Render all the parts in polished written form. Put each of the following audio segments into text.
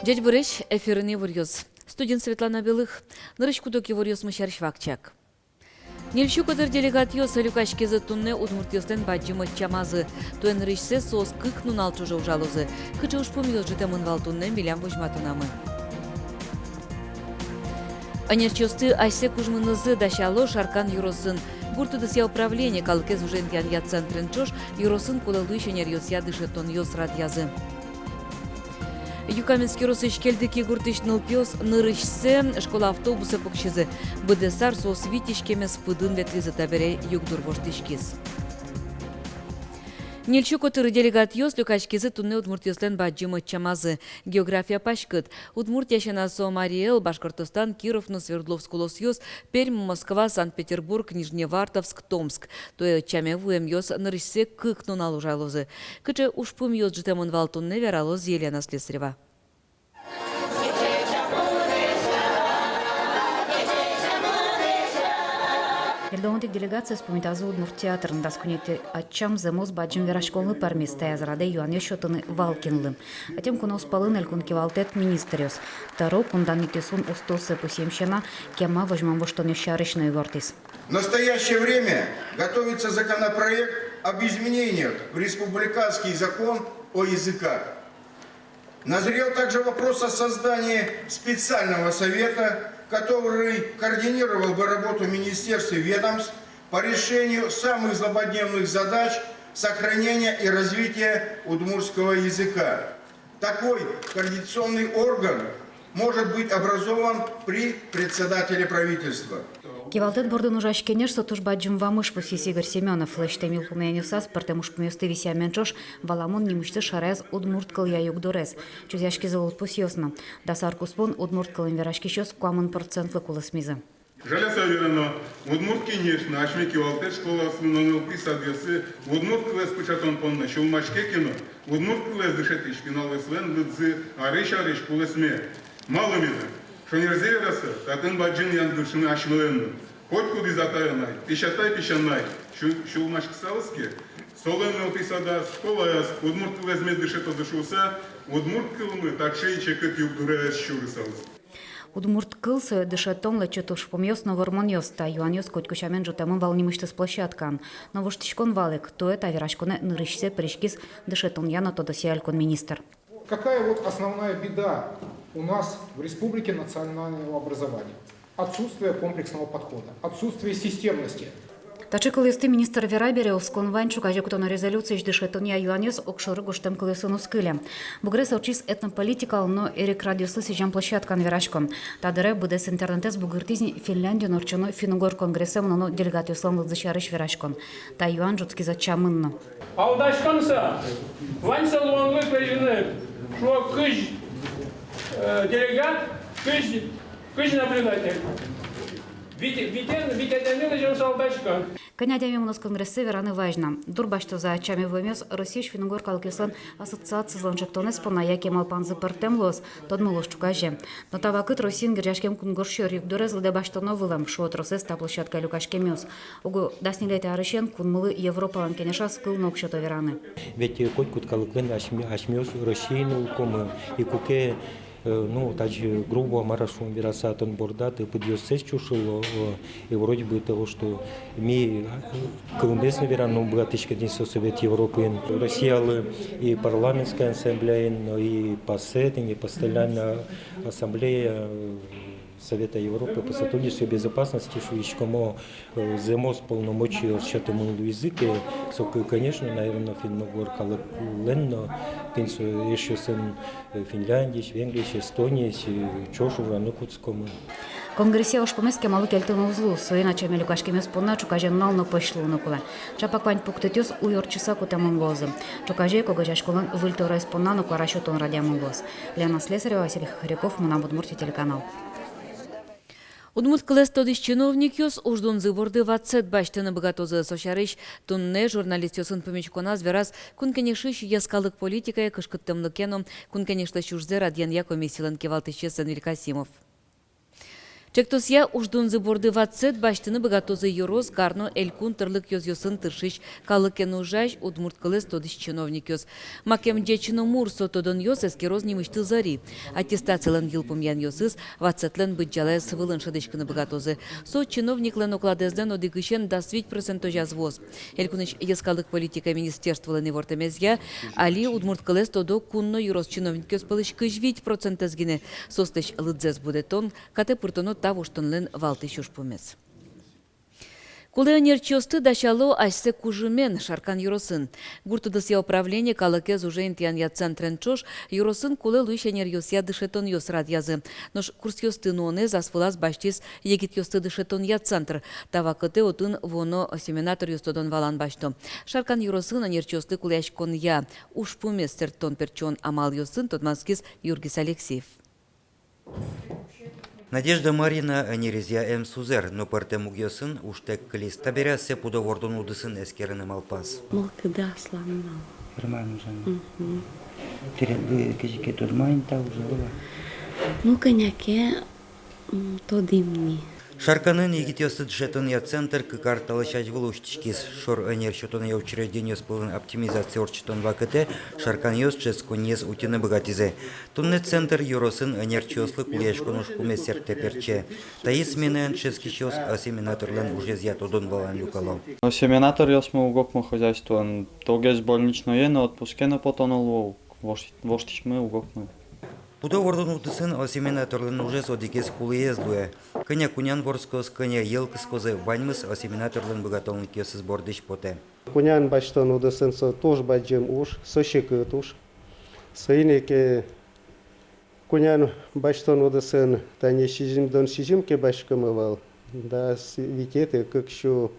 Дядь Борис, эфирный варьёз. Студент Светлана Белых, нарыч кудоки варьёз мышар швакчак. Нельщу кадр делегат ёс алюкашки за тунне удмуртёстен баджима чамазы. Туэн рычсе сос кык нунал чужа ужалузы. Кычы уж помёз житамын вал тунне милям вожматунамы. Анерчёсты айсе кужмынызы дашало шаркан юросын. Гуртудысья управление калкез уже я центрен чош юросын кудалды шенер ёс ядышы тон ёс радязы. Юкаменский росыш келдыки гуртышныл пёс нырышсе школа автобусы покшизы. Быдесар сос витишкемес пыдын ветлизы табере югдур воштышкиз. Нельчу котыры делегат ёс люкашкизы тунне удмуртьёслен баджимы чамазы. География пашкыт. Удмуртия шенасо Мариэл, Башкортостан, Киров, Свердловск, ёс, Пермь, Москва, Санкт-Петербург, Нижневартовск, Томск. Тое чамевуем ёс нырышсе кык нунал ужалозы. Кычы ушпум ёс житемын вал тунне вералоз Елена Слесарева. Елдоңдик делегация спомитазы Удмуртиатрын даскунети атчам земоз баджим верашколны пармис таязраде юане шотыны валкинлы. Атем куна успалын элькун кивалтет министриос. Таро кундан нитесун устосы пусемщена кема возьмем во что нещарычный вортис. В настоящее время готовится законопроект об изменениях в республиканский закон о языках. Назрел также вопрос о создании специального совета, который координировал бы работу министерств и ведомств по решению самых злободневных задач сохранения и развития удмуртского языка. Такой координационный орган может быть образован при председателе правительства. Кивалтет бордын ужаш кенеш сотуш баджим вамыш пусис Игорь Семенов. Лештемил пумянюсас партемуш пумёсты вися менчош валамон немышты шарез удмурткал я югдорез. Чузяшки золот пусьёсна. Дасар куспон удмурткал инверашки щёс куамын процентлы кулысмизы. Жаляса верно, удмуртки нешна, ашми кивалтет школа основной писадесы, удмурткалес пучатон понна, шулмашке кино, удмурткалес дышетиш пиналес лен лыдзы, арыш кулысме. Мало видно. Что нельзя вераться, татын баджин ян душины ашмыленны. Хоть куды затаянай, пищатай пищанай, шулмашки салски, соленный писада школа яс, удмурткал возьме дышето дышуса, удмурткал мы такшей чекет югдурес щуры салс. Удмурткал со дышетон лечетуш помьёс но вормоньёс та юаньёс коть кучамен жутамын волнимышты с площадкан. Но воштичкон валек, то это верашконе нырышсе пришкис дышетон яна то досиалькон министр. Какая вот основная беда у нас в Республике национального образования? Отсутствие комплексного подхода, отсутствие системности. Тачы кылысты министр Верабере ускон ванчу кажа кутона резолюция ждышетон я юанес окшоры гоштем кылысын скыля. Бугрес учис этнополитикал, но эрик радиосы сижам площадкан верашкон. Тадыре будес интернетес бугыртизни Финляндию норчоно финугор конгрессем но делегат юслан зачарыш верашкон. Та юан жутски зачамынно. Алдашканса, ваньса луанлы прежены, что кыш делегат, кыш наблюдатель. Витя Данилович, он солдатчика. Канядями у нас конгрессе вераны важно. Дурба, что за очами вымес Россия финугор калкислан ассоциация зланчактонес по наяке малпанзы партемлос, тот мулош чукаже. Но тавакыт Россин гряшкем кунгоршер югдорез лдебаштоно вылам, шо тросес та площадка люкашке мёс. Угу даснилете арышен кунмылы Европалан кенеша скыл нокшото вераны. Ведь коть кут калклен ашмёс Россию ком и куке ну, также грубо марашом верасатон бордаты подъёсses чушило и вроде бы того, что ми колумбес наверное богатышка день Совет Европы, Россия и парламентская ассамблея, но и ПАСЕТ, и постоянная ассамблея Совета Европы по сотрудничеству и безопасности, что еще кому земос полномочия считывал языке, соку, конечно, наверное, финногор кален, кинцу еще сын Финляндии, Венгрии, Эстонии, чошу ранукутскому. Конгрессе уж помеске малу кельтыну узлу, соина чами люкашки мес понна, чукаже нал пошло нукула. Чапаквань пуктетюс уйорчиса кутамон лозы. Чукаже когажашкулан выльтора из понна, но карашотон радиамон лоз. Лена Слесарева, Василий Хохряков, Мунабудмурти, телеканал. Удмурткалес тодыш чиновник ёс уждун зыборды ватсет баштыны богатозы сошарыш тунне журналист ёсын помечконаз вераз кункенешыш яскалык политикая кышкыттымлыкеном кункенешлы чужзе радиан я комиссиялан кевалтыш Санвиль Касимов. Чектосья уждунзы борды ватсет баштыны богатозы юроз карно элькун тырлык йоз-йосын тыршыш калыкен ужаш удмурткалес тодыш чиновник йоз. Макем дечино мур сотодон йоз эскероз немышты зари. Аттестациялан йылпым ян йосыз ватсетлен быджалая сывылын шадышкыны богатозы. Со чиновниклен окладезден одыгышен дасвить процентожа звоз. Элькуныш ескалык политика министерстволен ивортемезья, али удмурткалес тодо кунно юроз чиновник йоз пылыш кыжвить процентезгине. Состыш лыдзес будетон, кате пыртоно тавуштонлен валты шушпумес. Кулеонер чосты дашало ашсе кужумен шаркан юросын. Гуртудысья управление калыкез уже интиян я центрен чош, юросын куле луишенер йосья дышетон йос радязы. Нош курс йосты ноне засвылаз баштис егит йосты дышетон я центр. Тавакыте отын воно семинатор йостодон валан башто. Шаркан юросын анер чосты кулеашкон я ушпумес сертон перчон амал йосын тодманскис Юргис Алексеев. Надежда Марина анерезия М. Сузер, но партем угьосын уштек клис. Таберя се пудовордон удысын эскерен малпас. Малкыда славно. Роман уже. Ты кежике турмайн та уже была. Ну, коняке, то дымни. Шарканын егит йосты дышетон я центр карталы шаж вылуштичкис. Шор анер шотон я учреждение спылын оптимизация орчетон вакыте. Шаркан йос чес коньез утины богатизе. Тунны центр юросын анер чослы кулешкон уж кумесер теперче. Таис менен чески чос, а семинаторлен уже зят одон балан люкалов. Семинатор йос мы угокмо хозяйство. Тогеш больничное, но отпуске на потонул воштич мы угокмо. Пудовордон удысын а семинаторлен уже содикес кулеездуе. Коня кунян ворскос, коня елкыскозе ваньмыс а семинаторлен богатолник йосыз бордыш поте. Кунян баштон удысын со тоже баджем уж, сошикыт уж. Соинеке кунян баштон удысын тане шижимдон шижимке башкамывал. Да свитеты, как еще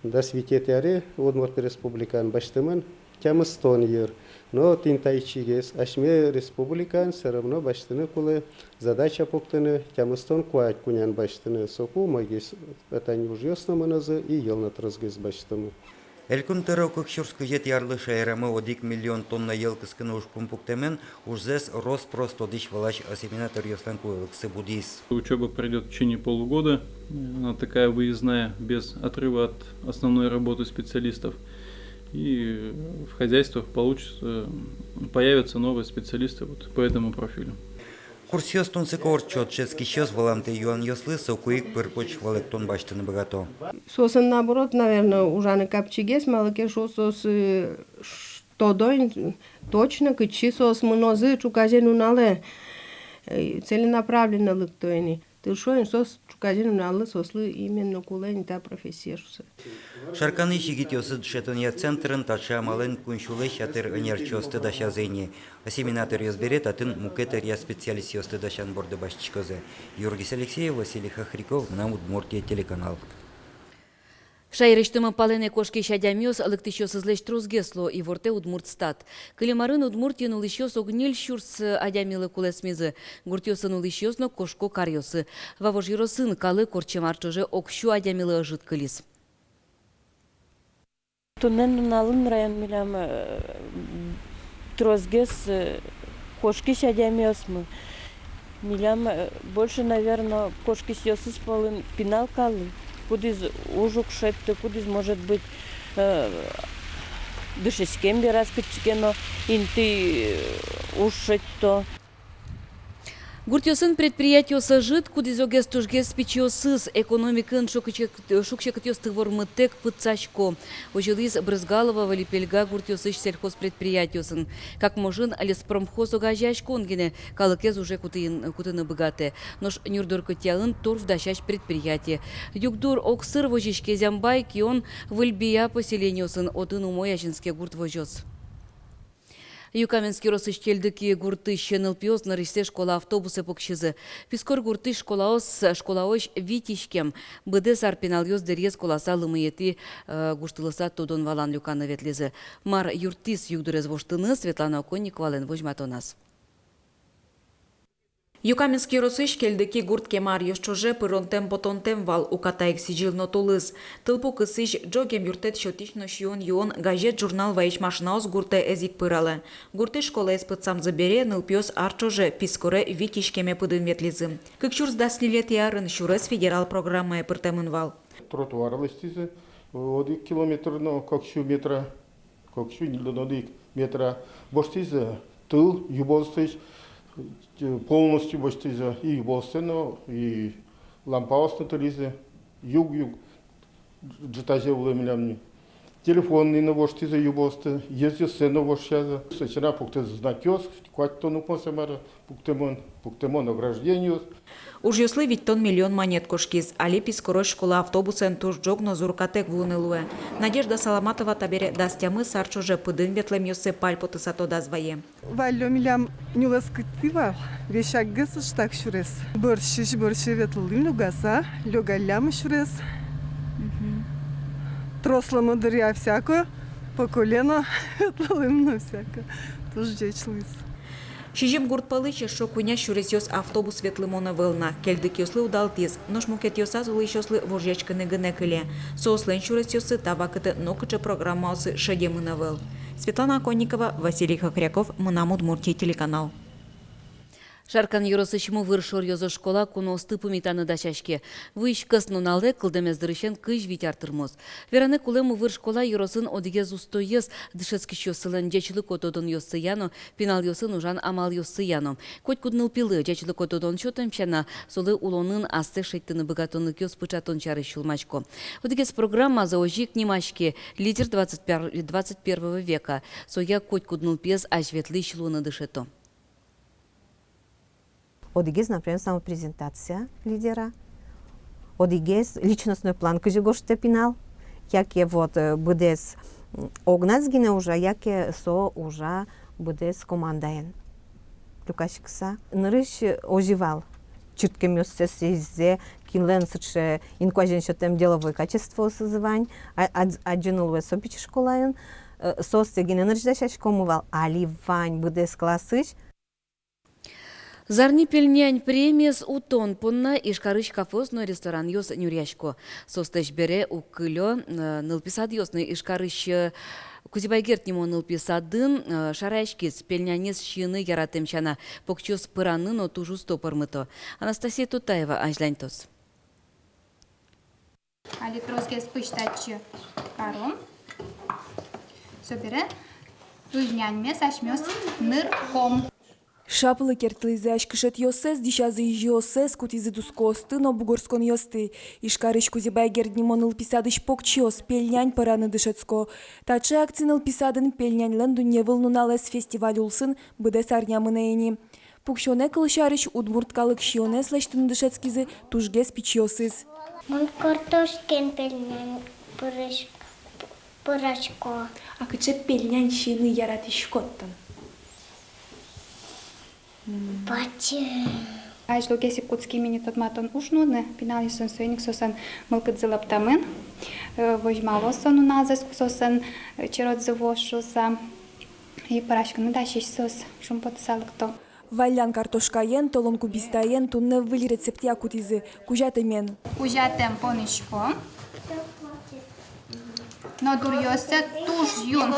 да свитеты аре, Удмурт республикан баштымын, тямыстон ер. Но тинтайчигес, ашме республикан все равно баштыны кулы задача поктыны тямыстон куать кунян баштыны соку магис это не уж ясно маназы и елнат разгез баштымы. Элькун тырокых шурск жет ярлы шайрамы 1 миллион тонна елкыскыны уж пумпуктемен уж зес рос просто диш валаш а семинатор йосланку элксы будис. Учеба пройдет в течение полугода. Она такая выездная, без отрыва от основной работы специалистов. И в хозяйствах появятся новые специалисты вот по этому профилю. Курс йостун сыкор чот чески щос валамты юан йослы сокуик пырпоч валектон баштыны богато. Сосын наоборот, наверное, ужаны капчигес, малыке шосос что дойн точно кычи сос мнозы чукажену нале целенаправленно лыктойни. Ты шоин сос чукажену нале сослы именно кулени та профессия. Шарканы шигит йосы дышетон я центрын тача мален куншулы шатыр анер чосты даша зейни. А семинатор йозберет атын мукетер я специалист йосты дашан борды башчикозе. Юргис Алексеев, Василий Хохряков, на Удмуртия телеканал. Шайрештыма палене кошки шадямиос лыктышёс излеш трузгесло и ворте Удмуртстат. Кылемарын Удмуртин улышёс огнил шурс адямилы кулесмизы. Гуртёсын улышёс но кошко карьосы. Вавож юросын калы корчемарчоже окшу адямилы ажит кылис. Тунен налын район милям трозгес кошки шадямиос мы. Милям больше, наверное, кошки сёсы спалын пинал калы. Кудиз ужук шепты, кудиз может быть дышескем бераскачкено, инты ушетто. Гуртёсын предприятие сажит, кудиз огес тужгес пичиосыз экономикын шукчекатёс тывормытек пыцачко. Ожилиз Брызгалова валипельга гуртёсыш сельхозпредприятиосын. Как можын леспромхоз огажашконгене, калыкез уже кутыны богате. Нож нюрдоркотяын торф дащащ предприятие. Югдур оксыр вожишке зямбай кион выльбия поселениосын отын умояжинске гурт вожёс. Юкаменский росыштельдыки гурты щенылпиоз наристе школа автобусы покшизы. Пискор гурты школаош витишкем. Быды сарпиналйоз дерез коласа лымыети гуштылыса тодон валан люканы ветлезы. Мар юртис югдырез воштыны Светлана Оконникова лен вожматонас. Юкаминский росыш келдеки гурт кемар ешчоже пыронтем потонтем вал укатаек сижилно тулыз. Тылпу кысыш джогем юртет шотично шион газет журнал ваиш машинаос гурте эзик пыралы. Гурты школа эспытсам забере нылпиос арчоже пискоре витишкеме пыдын ветлизы. Кыкчурс даслилет ярын шурес федерал программа пыртемын вал. Тротуар листизе, 1 километр, но кокшу метра, кокшу нилдонодик метра. Боштизе тыл юбостыш, полностью боштизе и юбостено, и лампаостно тылизе, юг, джитазе улемилямни. Телефонный на боштизе юбосты, ездил сено бощаза. Сечена пукте знакёс, кваттону посемара, пуктемон ограждениус. Уж если ведь тон миллион монет кошкиз, али пискорой школа автобусен туж джогно зуркатек вунылуе. Надежда Саламатова табере дастямы сарчуже пыдын ветлем йосе пальпоты сато дазвае. Валло милям нюласкытыва, вещак гысы штак шурес. Борщиш ветлым люгаса, люгалям шурес. Трослому дыря всякое, по колено ветлым на всякое. Тоже дечлыс. Шижим гурт палыче шокуня шуресёс автобус ветлымона вылна. Келдик ёслы удалтиз, нож мукет ёса зулы ёслы вожечканы гынекыле. Сослен шуресёсы табакыты нокычы программасы шедемына выл. Светлана Конникова, Василий Хохряков, Мынам Удмуртия телеканал. Шаркан юросычму выршор йозо школа куно стыпу митаны дачашке. Выш кыснулнале кылдемездырышен кыж витяртырмоз. Вераны кулему выр школа юросын одиге зустоез дышецки шосылын дечилы котодон йоссыяно, пинал йосын ужан амал йоссыяно. Коть кудныл пилы дечилы котодон чотымчана солы улонын асты шейттыны богатонлык йос пычатон чары шулмачко. Одигес программа за ожик немашке лидер 21 века. Соя коть кудныл пез ажветлы шилуны дышето. Одигез, например, самопрезентация лидера. Одигез, личностной план, кыжи гоште пинал. Яке вот будес огназгине уже, яке со уже будес командаен. Люкашкса. Нырыш оживал. Чутке мёсце сизе, кинлен сыче инкуажен шотем деловое качество созывань. Аджинул весопич школаен. Состе гине нырждашаш комувал. Али вань будес классыш. Зарни пельнянь премиес утон понна ишкарыш кафосный ресторан йос нюряшко. Состеш бере у кылё нылписад йосный ишкарыш кузибайгерт нимо нылписадын шарашкис пельнянес шины яратымчана покчос пыраны но тужу стопырмыто. Анастасия Тутаева, Анжлянтос. Алитроскес пыштачы паром. Собере пельнянь сашмёс нырком. Шапылы кертлыйзы ашкышет йосес, дишазы йосес, кутизы дускосты, но бугорскон йосты. Ишкарыш кузибай герднимоныл писадыш покчос, пельнянь параны дышецко. Тачы акциныл писадын пельнянь лендунне вылнуналес фестиваль улсын, быдес арнямынайни. Пукшоне кылышарыш удмурткалык шионе слештын дышецкизы тужгес пичьосыз. Он картошкен пельнянь пырашко. А кыче пельнянь шины яратышкоттан? Бачи. Аж логесип кутски мини тотматон ушнуны, пинали сон сойник сосан мылкыдзылаптамын, вожмалосон уназес кусосан черодзывошуса и парашканы дашиш сос шумпотсалыкто. Валян картошкаен, толон кубистаен, тунне выль рецептия кутизы, кужатемен. Кужатем понышко. Но дурьёсе туж юн.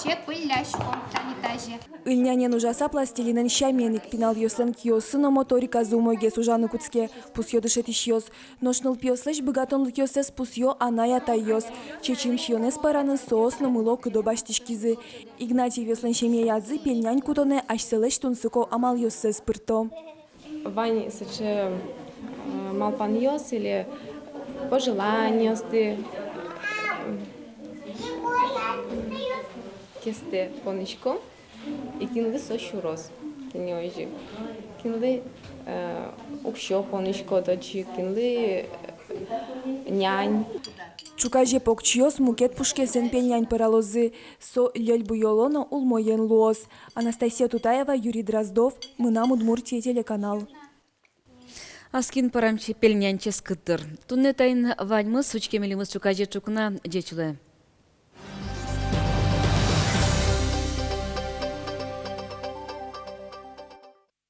Чек пыляшко, танитаже. Ильнянен ужаса пластилинен щаменик пинал йослен киосы, но моторика зумойге сужаны куцке, пусьё дышет ищёс. Ношныл пьёслеш богатон лыкёсес пусьё аная тайёс. Чечим щионес параны соос но мыло кыдо баштишкизы. Игнатий веслен щеме язы пельнянь кутоне ашселеш тунсыко амал йоссес пырто. Вань сыче малпан йос или пожелание сты. Кесте понычко и кинли сощурос. Тенёжи. Кинли укщо понычко дочи, кинли нянь. Чукаже покчиос мукет пушкесен пельнянь паралозы. Со лельбу йолоно улмоен луос. Анастасия Тутаева, Юрий Дроздов, Мынам Удмуртия телеканал. Аскин парамчи пельнянче скыттыр. Тунне тайын ваньмыз, учкемелимыз чукаже чукна дечуле.